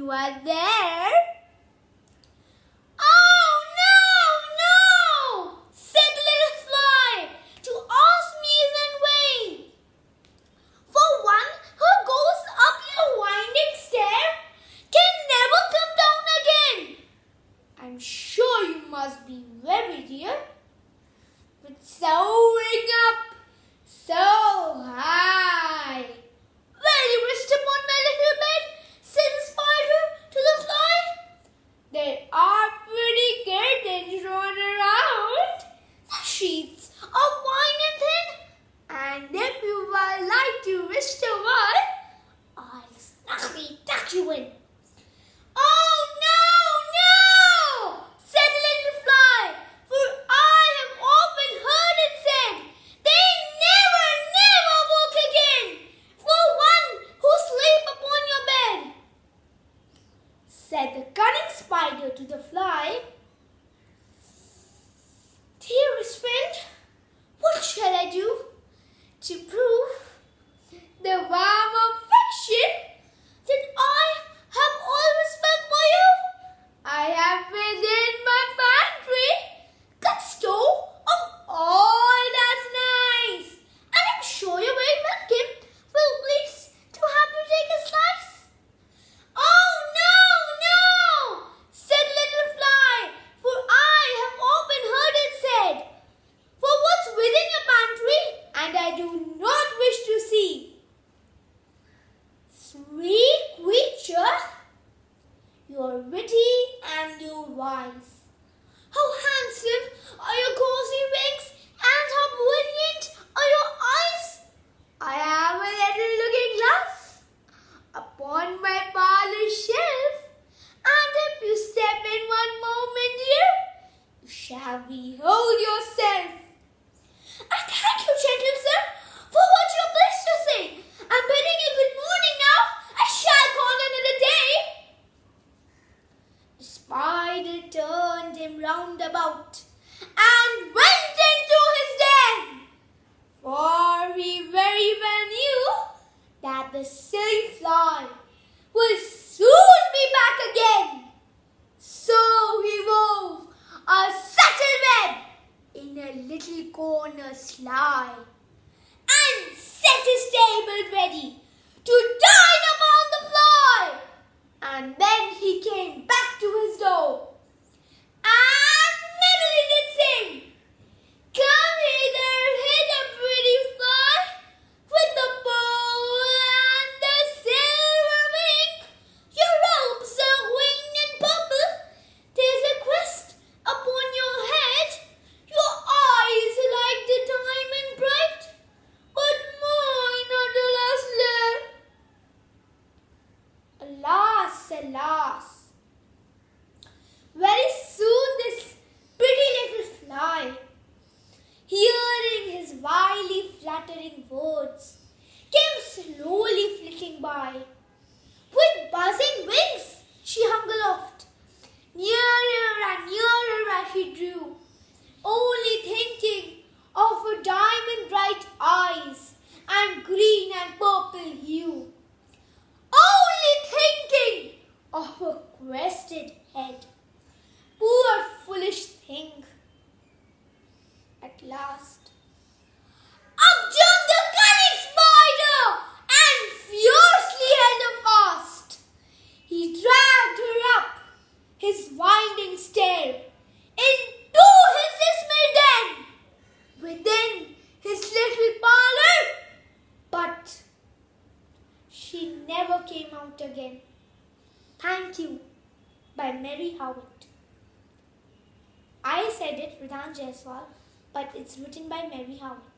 you are there? Oh, no, no, said the little fly. To ask me is in vain. For one who goes up your winding stair can never come down again. I'm sure you must be very dear, but soaring up so high. Will you rest upon my little bed, said the spider to the fly. There are pretty curtains drawn around, the sheets of wine and thin, and if you would like to rest a while, I'll snugly tuck you in. Oh, no, no, said the little fly, for I have often heard it said, they never, never woke again for one who sleep upon your bed. Said the cunning spider to the fly, dearest friend, what shall I do to prove the warm affection that I have always felt for you? I have within my pantry good store of all that's nice, and I'm sure you're very welcome. Will please to have you take a slice? Oh, no, said little fly, for I have often heard it said, for what's within your pantry, and I do not wish to see. Sweet creature, you're witty and you're wise. How handsome are your gauzy wings, and how brilliant are your eyes. I have a little looking glass upon my parlor shelf, and if you step in one moment, dear, you shall behold yourself. I thank you, gentle sir, for what you're pleased to say. I'm bidding you good morning now. I shall call another day. The spider turned him round about and went into his den, for he very well knew that the silly fly will soon be back again. So he wove a subtle web in a little corner sly, and set his table ready to dine upon the fly. And then he came back to his door, and merrily did sing, come hither, pretty fly, with the bowl and the silver wing. Your robes are winged and purple, 'tis a crest upon your head. Your eyes like the diamond bright, but mine are the last lead. Alas, alas, very soon this pretty little fly, hearing his wily fluttering words, came slowly flitting by. With buzzing wings she hung aloft, nearer and nearer as she drew, only thinking of her diamond bright eyes and green and purple hue, only thinking of her crested head. Poor foolish thing! At last, up jumped the cunning spider and fiercely held her fast. He dragged her up his winding stair into his dismal den within his little parlor, but she never came out again. Thank you, by Mary Howitt. I said it, Ridhan Jaiswal, but it's written by Mary Howitt.